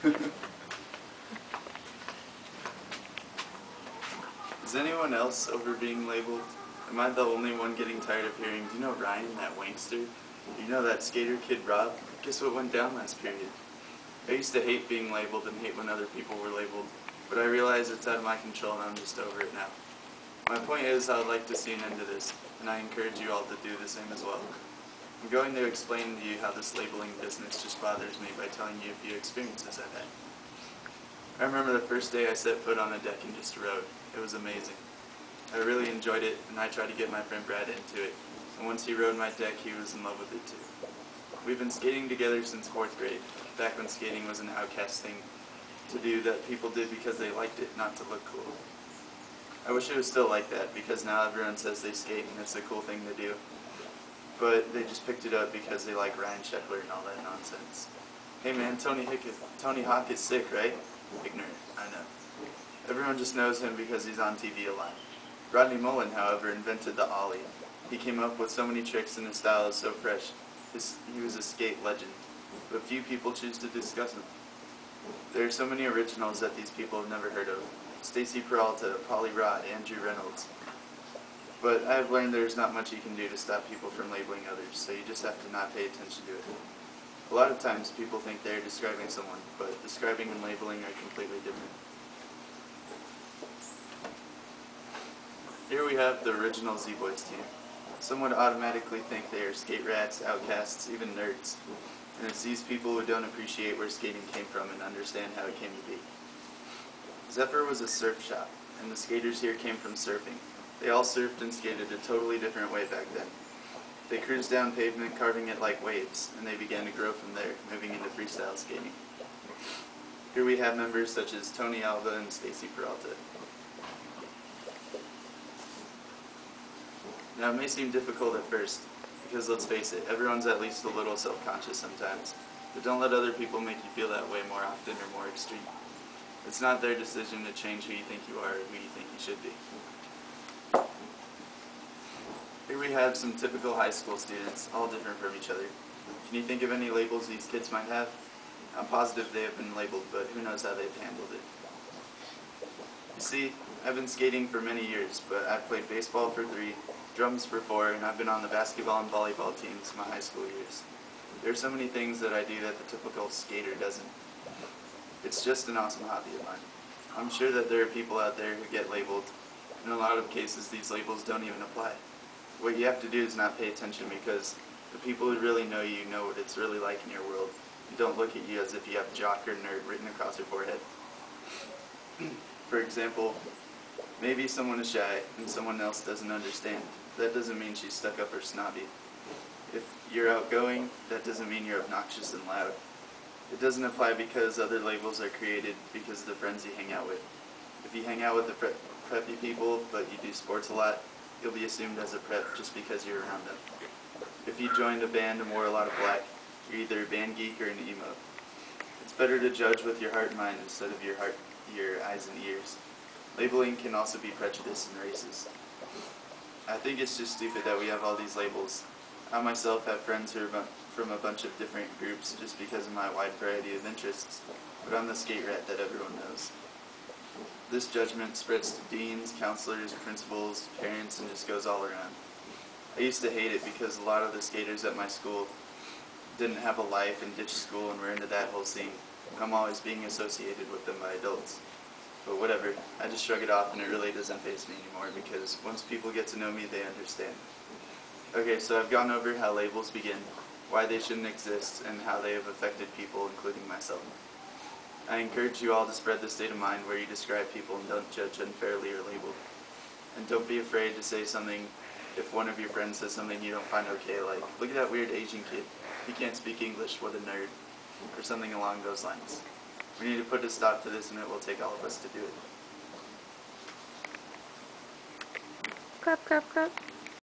Is anyone else over being labeled? Am I the only one getting tired of hearing, do you know Ryan, that wankster? Do you know that skater kid Rob? Guess what went down last period? I used to hate being labeled and hate when other people were labeled, but I realize it's out of my control and I'm just over it now. My point is I would like to see an end to this, and I encourage you all to do the same as well. I'm going to explain to you how this labeling business just bothers me by telling you a few experiences I've had. I remember the first day I set foot on a deck and just rode. It was amazing. I really enjoyed it, and I tried to get my friend Brad into it, and once he rode my deck, he was in love with it too. We've been skating together since 4th grade, back when skating was an outcast thing to do that people did because they liked it, not to look cool. I wish it was still like that, because now everyone says they skate and it's a cool thing to do. But they just picked it up because they like Ryan Sheckler and all that nonsense. Hey man, Tony Hawk is sick, right? Ignorant, I know. Everyone just knows him because he's on TV a lot. Rodney Mullen, however, invented the ollie. He came up with so many tricks and his style is so fresh. He was a skate legend, but few people choose to discuss him. There are so many originals that these people have never heard of. Stacy Peralta, Polly Rod, Andrew Reynolds. But I have learned there's not much you can do to stop people from labeling others, so you just have to not pay attention to it. A lot of times people think they're describing someone, but describing and labeling are completely different. Here we have the original Z-Boys team. Some would automatically think they are skate rats, outcasts, even nerds. And it's these people who don't appreciate where skating came from and understand how it came to be. Zephyr was a surf shop, and the skaters here came from surfing. They all surfed and skated a totally different way back then. They cruised down pavement, carving it like waves, and they began to grow from there, moving into freestyle skating. Here we have members such as Tony Alva and Stacy Peralta. Now it may seem difficult at first, because let's face it, everyone's at least a little self-conscious sometimes, but don't let other people make you feel that way more often or more extreme. It's not their decision to change who you think you are or who you think you should be. Here we have some typical high school students, all different from each other. Can you think of any labels these kids might have? I'm positive they have been labeled, but who knows how they've handled it. You see, I've been skating for many years, but I've played baseball for 3, drums for 4, and I've been on the basketball and volleyball teams my high school years. There are so many things that I do that the typical skater doesn't. It's just an awesome hobby of mine. I'm sure that there are people out there who get labeled. In a lot of cases, these labels don't even apply. What you have to do is not pay attention, because the people who really know you know what it's really like in your world. And don't look at you as if you have jock or nerd written across your forehead. For example, maybe someone is shy and someone else doesn't understand. That doesn't mean she's stuck up or snobby. If you're outgoing, that doesn't mean you're obnoxious and loud. It doesn't apply because other labels are created because of the friends you hang out with. If you hang out with the preppy people, but you do sports a lot, you'll be assumed as a prep just because you're around them. If you joined a band and wore a lot of black, you're either a band geek or an emo. It's better to judge with your heart and mind instead of your eyes and ears. Labeling can also be prejudice and racist. I think it's just stupid that we have all these labels. I myself have friends who are from a bunch of different groups just because of my wide variety of interests, but I'm the skate rat that everyone knows. This judgment spreads to deans, counselors, principals, parents, and just goes all around. I used to hate it because a lot of the skaters at my school didn't have a life and ditched school and were into that whole scene. I'm always being associated with them by adults. But whatever, I just shrug it off and it really doesn't faze me anymore, because once people get to know me, they understand. Okay, so I've gone over how labels begin, why they shouldn't exist, and how they have affected people, including myself. I encourage you all to spread the state of mind where you describe people and don't judge unfairly or label. And don't be afraid to say something if one of your friends says something you don't find okay, like, look at that weird Asian kid, he can't speak English, what a nerd, or something along those lines. We need to put a stop to this, and it will take all of us to do it. Clap, clap, clap.